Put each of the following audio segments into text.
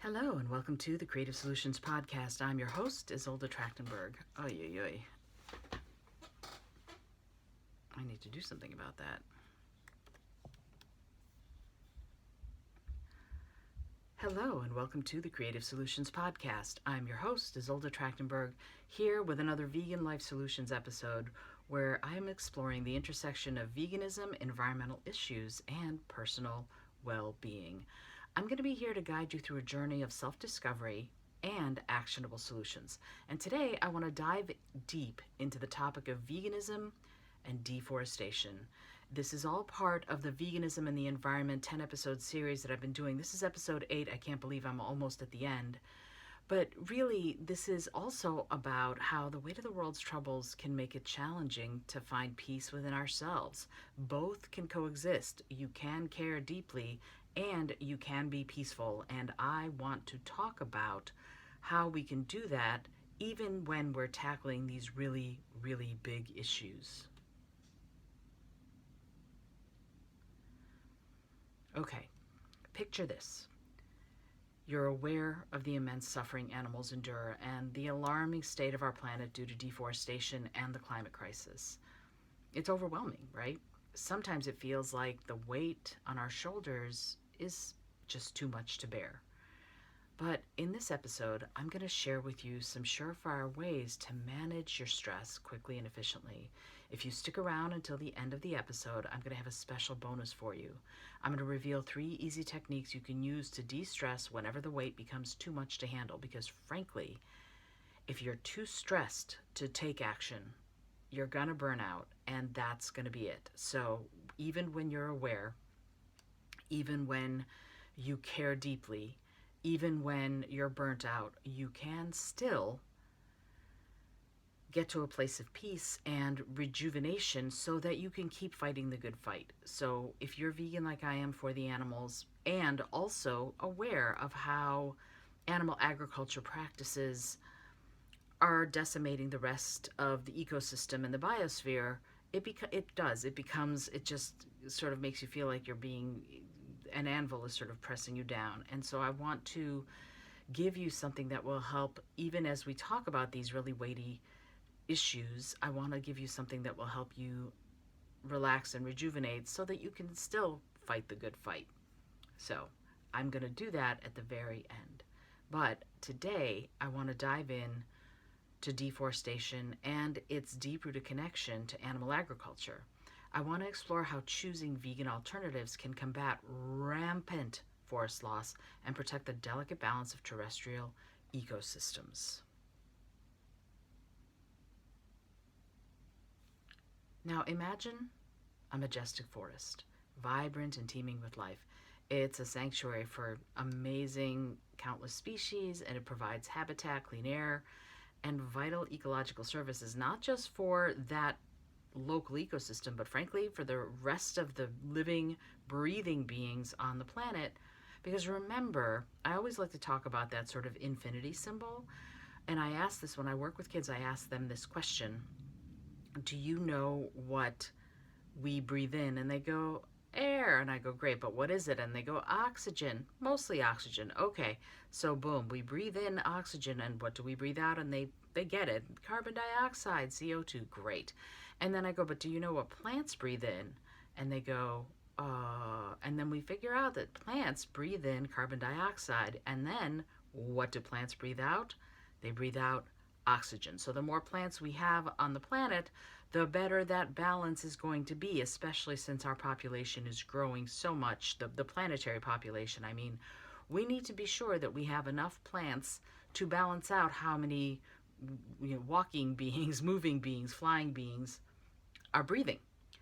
Hello and welcome to the Creative Solutions Podcast. I'm your host, Izolda Trakhtenberg. Oy, oy, oy. I need to do something about that. Hello and welcome to the Creative Solutions Podcast. I'm your host, Izolda Trakhtenberg, here with another Vegan Life Solutions episode where I am exploring the intersection of veganism, environmental issues, and personal well-being. I'm going to be here to guide you through a journey of self-discovery and actionable solutions. And today I want to dive deep into the topic of veganism and deforestation. This is all part of the Veganism and the Environment 10-episode series that I've been doing. This is episode 8. I can't believe I'm almost at the end. But really, this is also about how the weight of the world's troubles can make it challenging to find peace within ourselves. Both can coexist. You can care deeply and you can be peaceful. And I want to talk about how we can do that even when we're tackling these really, really big issues. Okay, picture this. You're aware of the immense suffering animals endure and the alarming state of our planet due to deforestation and the climate crisis. It's overwhelming, right? Sometimes it feels like the weight on our shoulders is just too much to bear. But in this episode, I'm going to share with you some surefire ways to manage your stress quickly and efficiently. If you stick around until the end of the episode, I'm going to have a special bonus for you. I'm going to reveal 3 easy techniques you can use to de-stress whenever the weight becomes too much to handle. Because frankly, if you're too stressed to take action, you're going to burn out, and that's going to be it. So even when you're aware, even when you care deeply, even when you're burnt out, you can still get to a place of peace and rejuvenation so that you can keep fighting the good fight. So if you're vegan like I am for the animals and also aware of how animal agriculture practices are decimating the rest of the ecosystem and the biosphere, it just sort of makes you feel like you're being, an anvil is sort of pressing you down. And so I want to give you something that will help, even as we talk about these really weighty issues. I want to give you something that will help you relax and rejuvenate so that you can still fight the good fight. So I'm going to do that at the very end. But today I want to dive in to deforestation and its deep-rooted connection to animal agriculture. I want to explore how choosing vegan alternatives can combat rampant forest loss and protect the delicate balance of terrestrial ecosystems. Now imagine a majestic forest, vibrant and teeming with life. It's a sanctuary for amazing countless species, and it provides habitat, clean air, and vital ecological services, not just for that local ecosystem, but frankly for the rest of the living, breathing beings on the planet. Because remember, I always like to talk about that sort of infinity symbol. And I ask this when I work with kids, I ask them this question: do you know what we breathe in? And they go, air. And I go, great, but what is it? And they go, oxygen, mostly oxygen. Okay, so boom, we breathe in oxygen, and what do we breathe out? And they get it, carbon dioxide, CO2, great. And then I go, but do you know what plants breathe in? And they go, and then we figure out that plants breathe in carbon dioxide, and then what do plants breathe out? They breathe out oxygen. So the more plants we have on the planet, the better that balance is going to be, especially since our population is growing so much, the planetary population. I mean, we need to be sure that we have enough plants to balance out how many walking beings, moving beings, flying beings are breathing,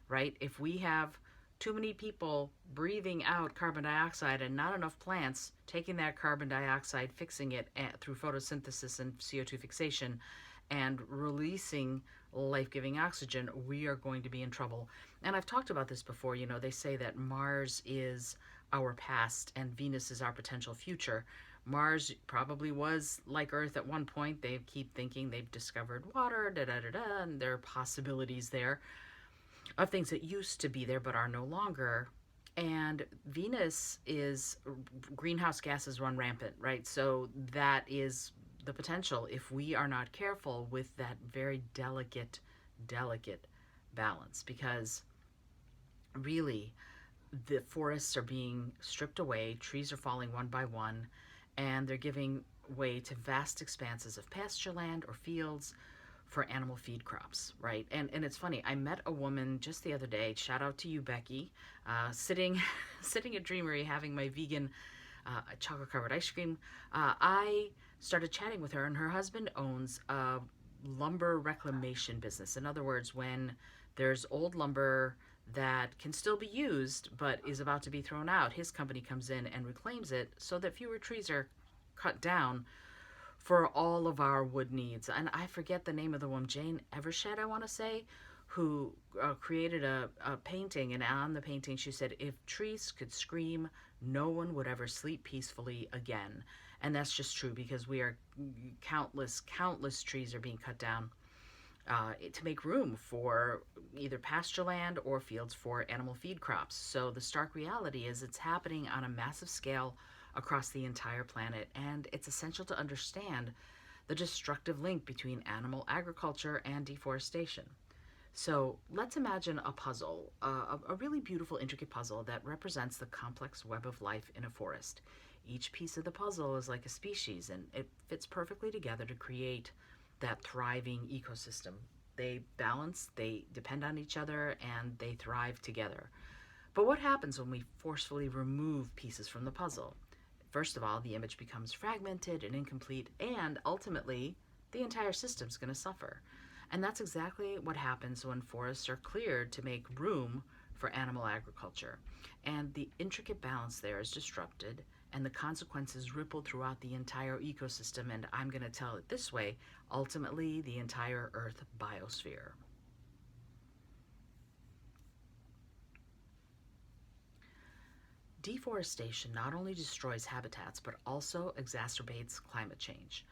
right? If we have too many people breathing out carbon dioxide and not enough plants taking that carbon dioxide, fixing it through photosynthesis and CO2 fixation, and releasing life-giving oxygen, we are going to be in trouble. And I've talked about this before. They say that Mars is our past and Venus is our potential future. Mars probably was like Earth at one point. They keep thinking they've discovered water, and there are possibilities there of things that used to be there but are no longer. And Venus is greenhouse gases run rampant, right? So that is the potential if we are not careful with that very delicate balance, because really the forests are being stripped away, trees are falling one by one, and they're giving way to vast expanses of pasture land or fields for animal feed crops, right? And it's funny. I met a woman just the other day. Shout out to you, Becky, sitting sitting at Dreamery having my vegan chocolate covered ice cream. I started chatting with her, and her husband owns a lumber reclamation business. In other words, when there's old lumber that can still be used but is about to be thrown out, his company comes in and reclaims it so that fewer trees are cut down for all of our wood needs. And I forget the name of the woman, Jane Evershed, I want to say, who created a painting. And on the painting, she said, if trees could scream, no one would ever sleep peacefully again. And that's just true, because we are countless trees are being cut down to make room for either pasture land or fields for animal feed crops. So the stark reality is it's happening on a massive scale across the entire planet, and it's essential to understand the destructive link between animal agriculture and deforestation. So let's imagine a puzzle, a really beautiful, intricate puzzle that represents the complex web of life in a forest. Each piece of the puzzle is like a species, and it fits perfectly together to create that thriving ecosystem. They balance, they depend on each other, and they thrive together. But what happens when we forcefully remove pieces from the puzzle? First of all, the image becomes fragmented and incomplete, and ultimately, the entire system's going to suffer. And that's exactly what happens when forests are cleared to make room for animal agriculture. And the intricate balance there is disrupted, and the consequences ripple throughout the entire ecosystem. And I'm going to tell it this way, ultimately, the entire Earth biosphere. Deforestation not only destroys habitats but also exacerbates climate change.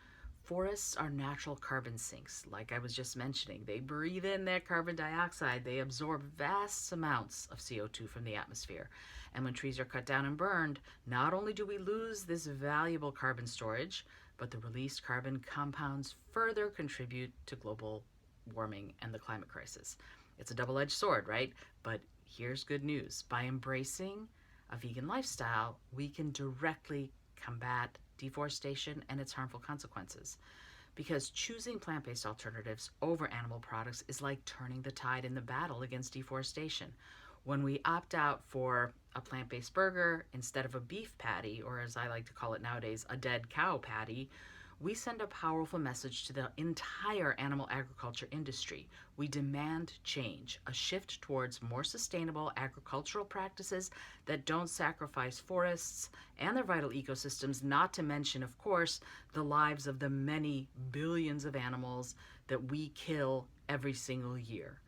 Forests are natural carbon sinks, like I was just mentioning. They breathe in that carbon dioxide, they absorb vast amounts of CO2 from the atmosphere. And when trees are cut down and burned, not only do we lose this valuable carbon storage, but the released carbon compounds further contribute to global warming and the climate crisis. It's a double edged sword, right? But here's good news. By embracing a vegan lifestyle, we can directly combat deforestation and its harmful consequences. Because choosing plant based alternatives over animal products is like turning the tide in the battle against deforestation. When we opt out for a plant based burger instead of a beef patty, or as I like to call it nowadays, a dead cow patty, we send a powerful message to the entire animal agriculture industry. We demand change, a shift towards more sustainable agricultural practices that don't sacrifice forests and their vital ecosystems, not to mention, of course, the lives of the many billions of animals that we kill every single year.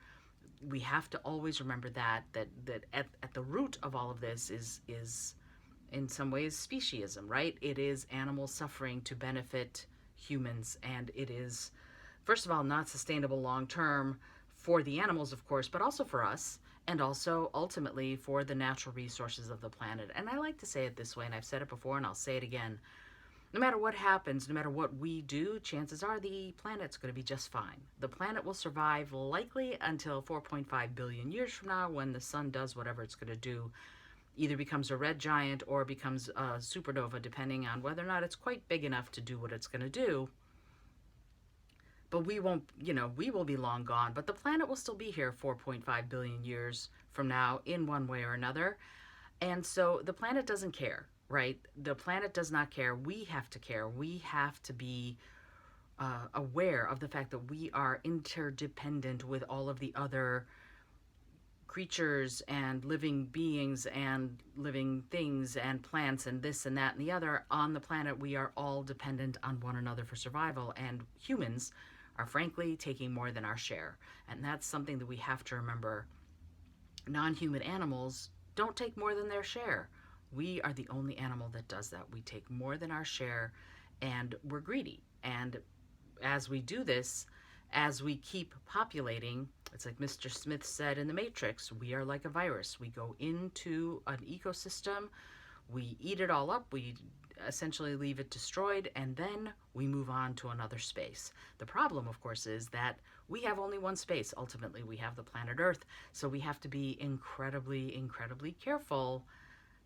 We have to always remember that at the root of all of this is in some ways speciesism, right? It is animal suffering to benefit humans, and it is, first of all, not sustainable long term for the animals, of course, but also for us, and also ultimately for the natural resources of the planet. And I like to say it this way, and I've said it before and I'll say it again. No matter what happens, no matter what we do, chances are the planet's going to be just fine. The planet will survive likely until 4.5 billion years from now, when the sun does whatever it's going to do, either becomes a red giant or becomes a supernova, depending on whether or not it's quite big enough to do what it's going to do. But we won't, we will be long gone, but the planet will still be here 4.5 billion years from now in one way or another. And so the planet doesn't care, right? The planet does not care. We have to care. We have to be aware of the fact that we are interdependent with all of the other creatures and living beings and living things and plants and this and that and the other on the planet. We are all dependent on one another for survival, and humans are frankly taking more than our share. And that's something that we have to remember. Non-human animals don't take more than their share. We are the only animal that does that. We take more than our share, and we're greedy. And as we do this, As we keep populating, it's like Mr. Smith said in The Matrix, we are like a virus. We go into an ecosystem, we eat it all up, we essentially leave it destroyed, and then we move on to another space. The problem, of course, is that we have only one space. Ultimately, we have the planet Earth, so we have to be incredibly, incredibly careful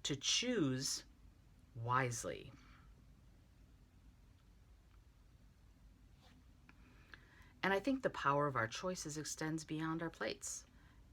to choose wisely. And I think the power of our choices extends beyond our plates.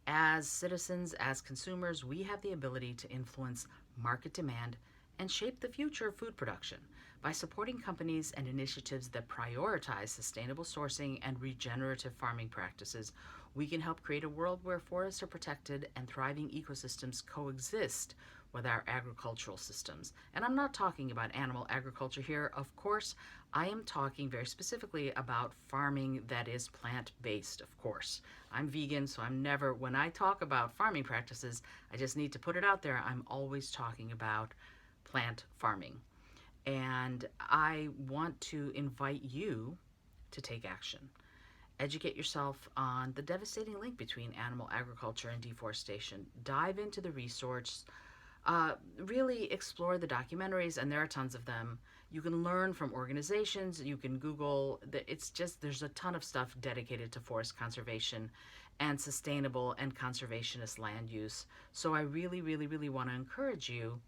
As citizens, as consumers, we have the ability to influence market demand and shape the future of food production. By supporting companies and initiatives that prioritize sustainable sourcing and regenerative farming practices, we can help create a world where forests are protected and thriving ecosystems coexist with our agricultural systems. And I'm not talking about animal agriculture here, of course. I am talking very specifically about farming that is plant-based, of course. I'm vegan, so I'm never, when I talk about farming practices, I just need to put it out there, I'm always talking about plant farming. And I want to invite you to take action. Educate yourself on the devastating link between animal agriculture and deforestation. Dive into the resource. Really explore the documentaries, and there are tons of them. You can learn from organizations. You can Google. It's just, there's a ton of stuff dedicated to forest conservation and sustainable and conservationist land use. So I really, really, really want to encourage you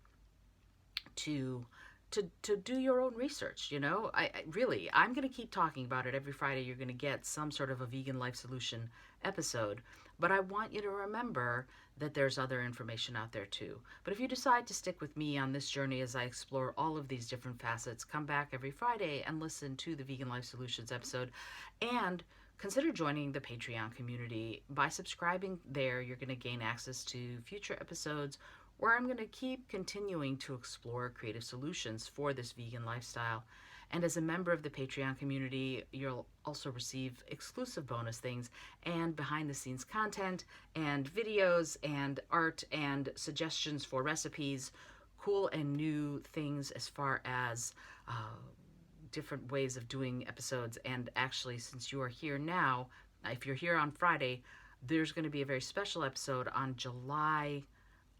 to to do your own research. I'm going to keep talking about it every Friday. You're going to get some sort of a vegan life solution episode, but I want you to remember that there's other information out there too. But if you decide to stick with me on this journey as I explore all of these different facets, come back every Friday and listen to the Vegan Life Solutions episode, and consider joining the Patreon community. By subscribing there, you're going to gain access to future episodes where I'm going to keep continuing to explore creative solutions for this vegan lifestyle. And as a member of the Patreon community, you'll also receive exclusive bonus things and behind the scenes content and videos and art and suggestions for recipes, cool and new things as far as different ways of doing episodes. And actually, since you are here now, if you're here on Friday, there's going to be a very special episode on July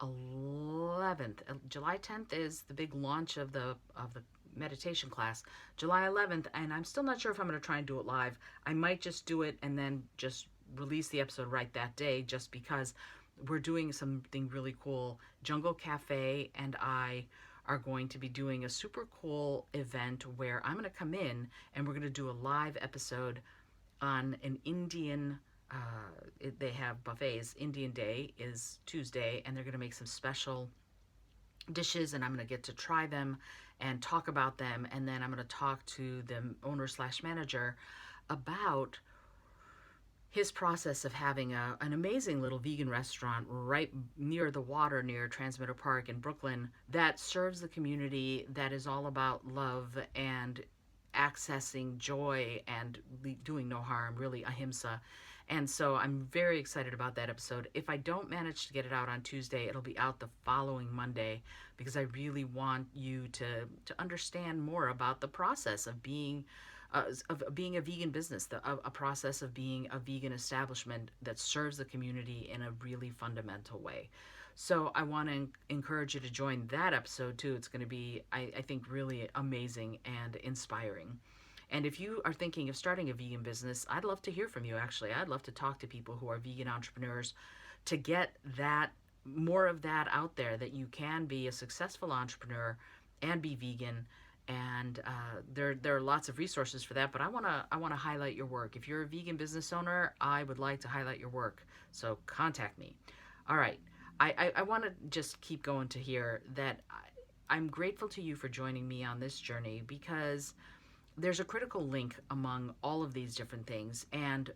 11th. July 10th is the big launch of the meditation class. July 11th, and I'm still not sure if I'm going to try and do it live. I might just do it and then just release the episode right that day, just because we're doing something really cool. Jungle Cafe and I are going to be doing a super cool event where I'm going to come in and we're going to do a live episode on an Indian they have buffets. Indian Day is Tuesday, and they're going to make some special dishes, and I'm going to get to try them and talk about them. And then I'm going to talk to the owner slash manager about his process of having an amazing little vegan restaurant right near the water, near Transmitter Park in Brooklyn, that serves the community, that is all about love and accessing joy and doing no harm, really ahimsa. And so I'm very excited about that episode. If I don't manage to get it out on Tuesday, it'll be out the following Monday, because I really want you to understand more about the process of being a vegan business, a process of being a vegan establishment that serves the community in a really fundamental way. So I want to encourage you to join that episode too. It's going to be, I think, really amazing and inspiring. And if you are thinking of starting a vegan business, I'd love to hear from you, actually. I'd love to talk to people who are vegan entrepreneurs to get that, more of that out there, that you can be a successful entrepreneur and be vegan. And there are lots of resources for that, but I want to highlight your work. If you're a vegan business owner, I would like to highlight your work. So contact me. All right. I want to just keep going to here that I'm grateful to you for joining me on this journey, because there's a critical link among all of these different things and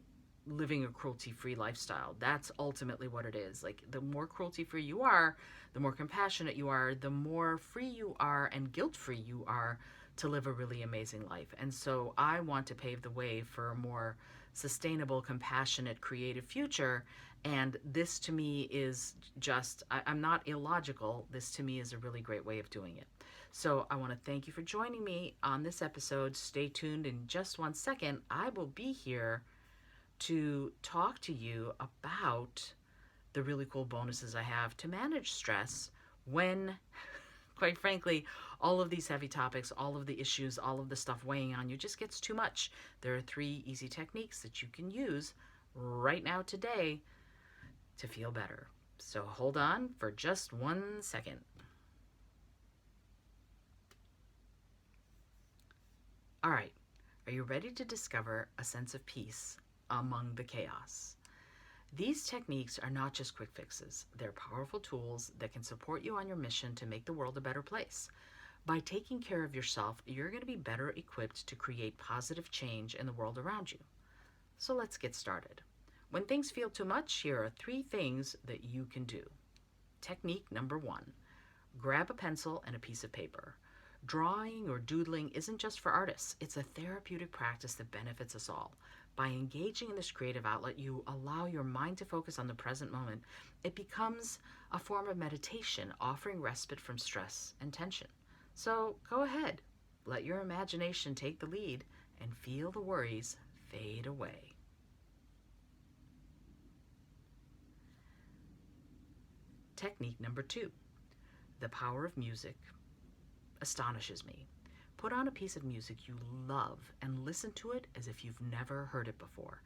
living a cruelty-free lifestyle. That's ultimately what it is. Like, the more cruelty-free you are, the more compassionate you are, the more free you are and guilt-free you are to live a really amazing life. And so I want to pave the way for a more sustainable, compassionate, creative future. And this to me is just, I'm not illogical. This to me is a really great way of doing it. So I want to thank you for joining me on this episode. Stay tuned. In just 1 second, I will be here to talk to you about the really cool bonuses I have to manage stress when, quite frankly, all of these heavy topics, all of the issues, all of the stuff weighing on you just gets too much. There are 3 easy techniques that you can use right now today to feel better. So hold on for just 1 second. All right, are you ready to discover a sense of peace among the chaos? These techniques are not just quick fixes. They're powerful tools that can support you on your mission to make the world a better place. By taking care of yourself, you're going to be better equipped to create positive change in the world around you. So let's get started. When things feel too much, here are 3 things that you can do. Technique number 1, grab a pencil and a piece of paper. Drawing or doodling isn't just for artists. It's a therapeutic practice that benefits us all. By engaging in this creative outlet, you allow your mind to focus on the present moment. It becomes a form of meditation, offering respite from stress and tension. So go ahead, let your imagination take the lead and feel the worries fade away. Technique number 2, the power of music astonishes me. Put on a piece of music you love and listen to it as if you've never heard it before.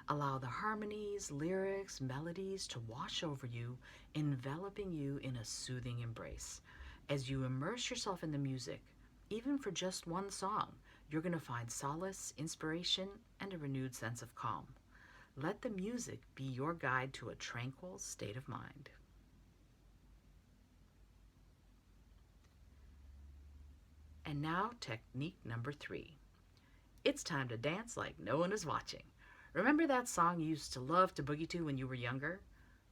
Allow the harmonies, lyrics, melodies to wash over you, enveloping you in a soothing embrace. As you immerse yourself in the music, even for just one song, you're going to find solace, inspiration, and a renewed sense of calm. Let the music be your guide to a tranquil state of mind. And now, technique number 3. It's time to dance like no one is watching. Remember that song you used to love to boogie to when you were younger?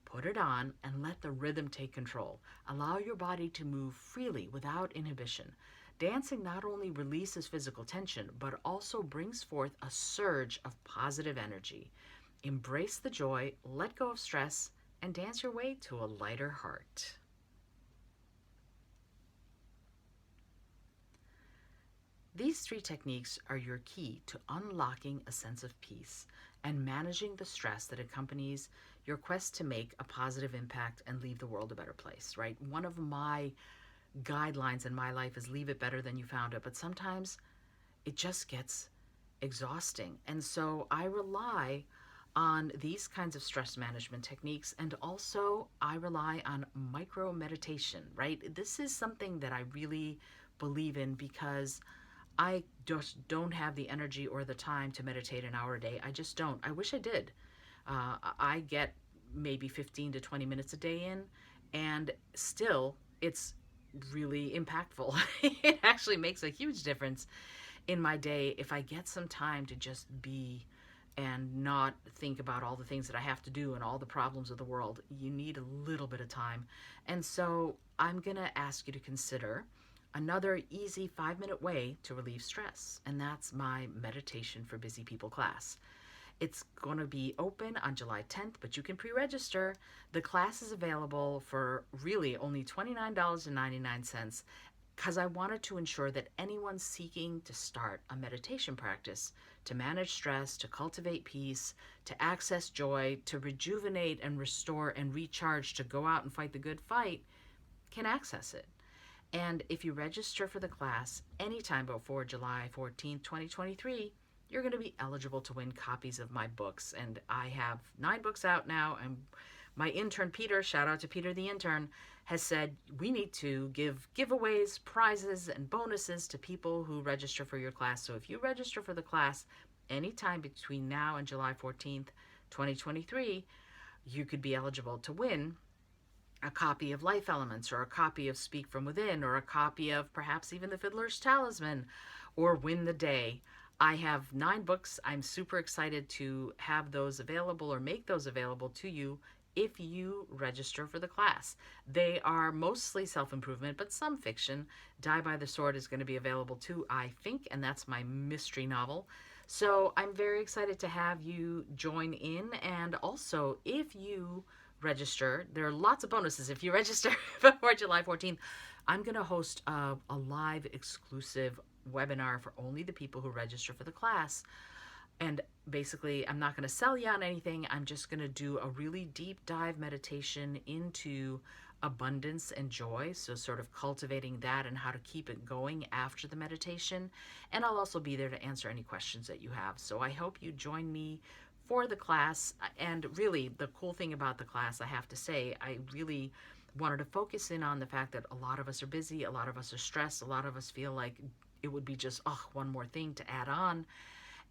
Put it on and let the rhythm take control. Allow your body to move freely without inhibition. Dancing not only releases physical tension, but also brings forth a surge of positive energy. Embrace the joy, let go of stress, and dance your way to a lighter heart. These 3 techniques are your key to unlocking a sense of peace and managing the stress that accompanies your quest to make a positive impact and leave the world a better place, right? One of my guidelines in my life is leave it better than you found it, but sometimes it just gets exhausting. And so I rely on these kinds of stress management techniques, and also I rely on micro meditation, right? This is something that I really believe in because I just don't have the energy or the time to meditate an hour a day. I just don't. I wish I did. I get maybe 15 to 20 minutes a day in, and still it's really impactful. It actually makes a huge difference in my day if I get some time to just be and not think about all the things that I have to do and all the problems of the world. You need a little bit of time. And so I'm going to ask you to consider another easy 5-minute way to relieve stress, and that's my Meditation for Busy People class. It's going to be open on July 10th, but you can pre-register. The class is available for really only $29.99 because I wanted to ensure that anyone seeking to start a meditation practice, to manage stress, to cultivate peace, to access joy, to rejuvenate and restore and recharge, to go out and fight the good fight, can access it. And if you register for the class anytime before July 14th, 2023, you're going to be eligible to win copies of my books. And I have 9 books out now. And my intern, Peter, shout out to Peter the intern, has said we need to give giveaways, prizes, and bonuses to people who register for your class. So if you register for the class anytime between now and July 14th, 2023, you could be eligible to win a copy of Life Elements, or a copy of Speak From Within, or a copy of perhaps even The Fiddler's Talisman, or Win the Day. I have 9 books. I'm super excited to have those available or make those available to you if you register for the class. They are mostly self-improvement, but some fiction. Die by the Sword is going to be available too, I think, and that's my mystery novel. So I'm very excited to have you join in, and also if you register, there are lots of bonuses if you register before July 14th. I'm going to host a live exclusive webinar for only the people who register for the class And basically, I'm not going to sell you on anything. I'm just going to do a really deep dive meditation into abundance and joy. So, sort of cultivating that and how to keep it going after the meditation. And I'll also be there to answer any questions that you have. So, I hope you join me for the class. And really, the cool thing about the class, I have to say, I really wanted to focus in on the fact that a lot of us are busy, a lot of us are stressed, a lot of us feel like it would be just, oh, one more thing to add on.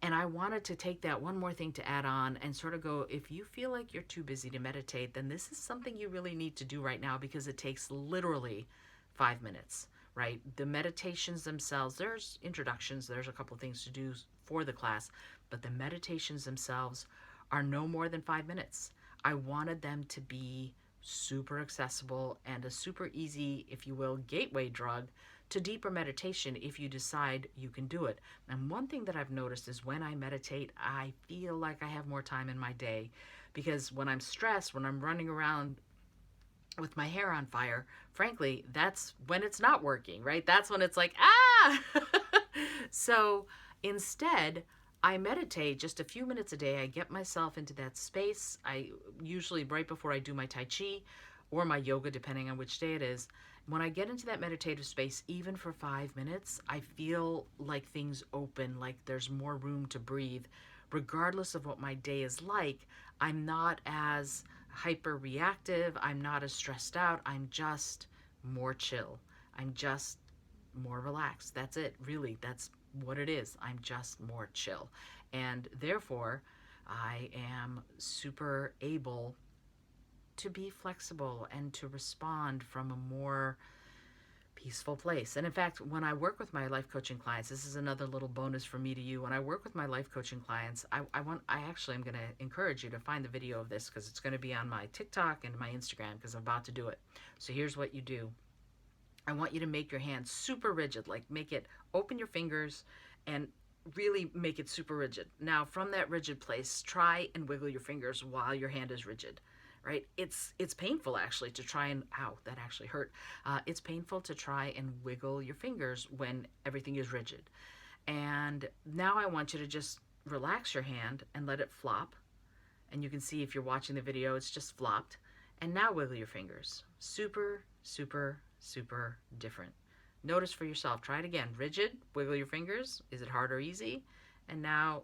And I wanted to take that one more thing to add on and sort of go, if you feel like you're too busy to meditate, then this is something you really need to do right now, because it takes literally 5 minutes, right? The meditations themselves, there's introductions, there's a couple of things to do for the class, but the meditations themselves are no more than 5 minutes. I wanted them to be super accessible and a super easy, if you will, gateway drug to deeper meditation if you decide you can do it. And one thing that I've noticed is when I meditate, I feel like I have more time in my day, because when I'm stressed, when I'm running around with my hair on fire, frankly, that's when it's not working, right? That's when it's like, ah! So instead, I meditate just a few minutes a day. I get myself into that space. I usually, right before I do my Tai Chi or my yoga, depending on which day it is, when I get into that meditative space, even for 5 minutes, I feel like things open, like there's more room to breathe. Regardless of what my day is like, I'm not as hyper reactive. I'm not as stressed out. I'm just more chill. I'm just more relaxed. That's it, really. That's what it is. I'm just more chill. And therefore, I am super able to be flexible and to respond from a more peaceful place. And in fact, when I work with my life coaching clients, this is another little bonus from me to you. When I work with my life coaching clients, I actually am going to encourage you to find the video of this, because it's going to be on my TikTok and my Instagram, because I'm about to do it. So here's what you do. I want you to make your hand super rigid, like make it, open your fingers and really make it super rigid. Now, from that rigid place, try and wiggle your fingers while your hand is rigid, right? It's painful actually to try and, ow, that actually hurt. It's painful to try and wiggle your fingers when everything is rigid. And now I want you to just relax your hand and let it flop. And you can see if you're watching the video, it's just flopped. And now wiggle your fingers. Super, super, super different. Notice for yourself. Try it again. Rigid, wiggle your fingers. Is it hard or easy? And now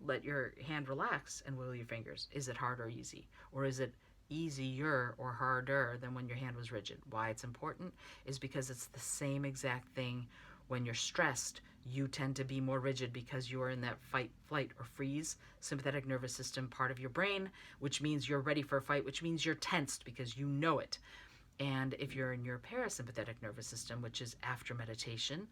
let your hand relax and wiggle your fingers. Is it hard or easy? Or is it easier or harder than when your hand was rigid? Why it's important is because it's the same exact thing. When you're stressed, you tend to be more rigid because you are in that fight, flight, or freeze sympathetic nervous system part of your brain, which means you're ready for a fight, which means you're tensed because you know it. And if you're in your parasympathetic nervous system, which is after meditation,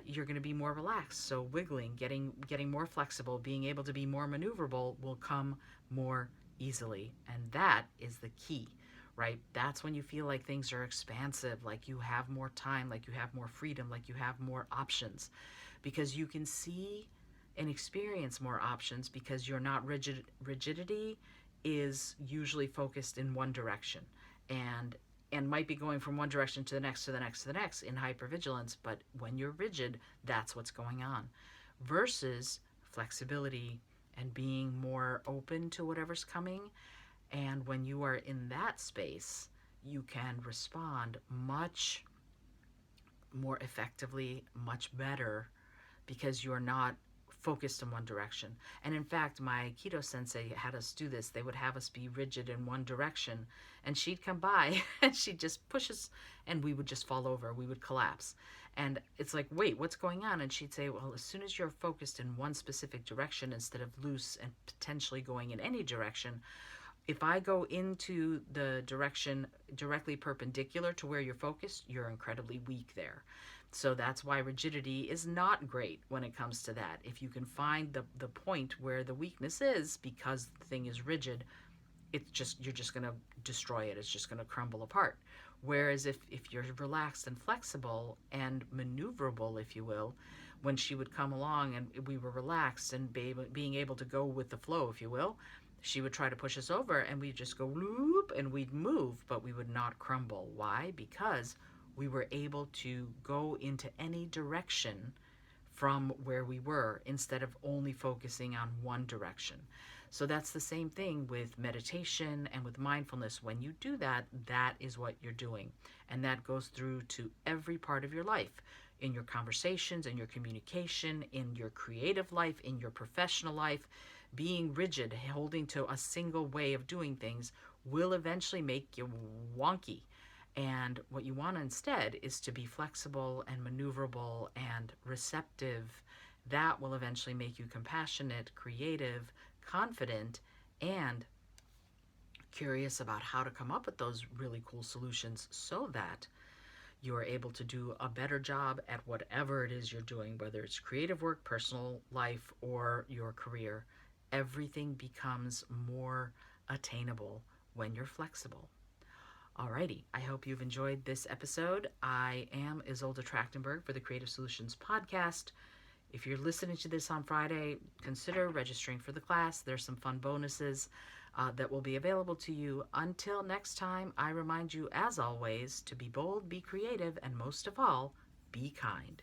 you're going to be more relaxed. So wiggling, getting more flexible, being able to be more maneuverable will come more easily. And that is the key, right? That's when you feel like things are expansive, like you have more time, like you have more freedom, like you have more options, because you can see and experience more options because you're not rigid. Rigidity is usually focused in one direction and might be going from one direction to the next, to the next, to the next in hypervigilance. But when you're rigid, that's what's going on. Versus flexibility and being more open to whatever's coming. And when you are in that space, you can respond much more effectively, much better, because you're not focused in one direction. And in fact, my keto sensei had us do this. They would have us be rigid in one direction, and she'd come by and she'd just push us and we would just fall over. We would collapse. And it's like, wait, what's going on? And she'd say, well, as soon as you're focused in one specific direction instead of loose and potentially going in any direction, if I go into the direction directly perpendicular to where you're focused, you're incredibly weak there. So that's why rigidity is not great when it comes to that. If you can find the point where the weakness is because the thing is rigid, you're just going to destroy it. It's just going to crumble apart. Whereas if you're relaxed and flexible and maneuverable, if you will, when she would come along and we were relaxed and being able to go with the flow, if you will, she would try to push us over and we'd just go whoop and we'd move, but we would not crumble. Why? Because we were able to go into any direction from where we were instead of only focusing on one direction. So that's the same thing with meditation and with mindfulness. When you do that, that is what you're doing. And that goes through to every part of your life, in your conversations, in your communication, in your creative life, in your professional life. Being rigid, holding to a single way of doing things will eventually make you wonky. And what you want instead is to be flexible and maneuverable and receptive. That will eventually make you compassionate, creative, confident, and curious about how to come up with those really cool solutions so that you are able to do a better job at whatever it is you're doing, whether it's creative work, personal life, or your career. Everything becomes more attainable when you're flexible. Alrighty, I hope you've enjoyed this episode. I am Izolda Trakhtenberg for the Creative Solutions Podcast. If you're listening to this on Friday, consider registering for the class. There's some fun bonuses that will be available to you. Until next time, I remind you, as always, to be bold, be creative, and most of all, be kind.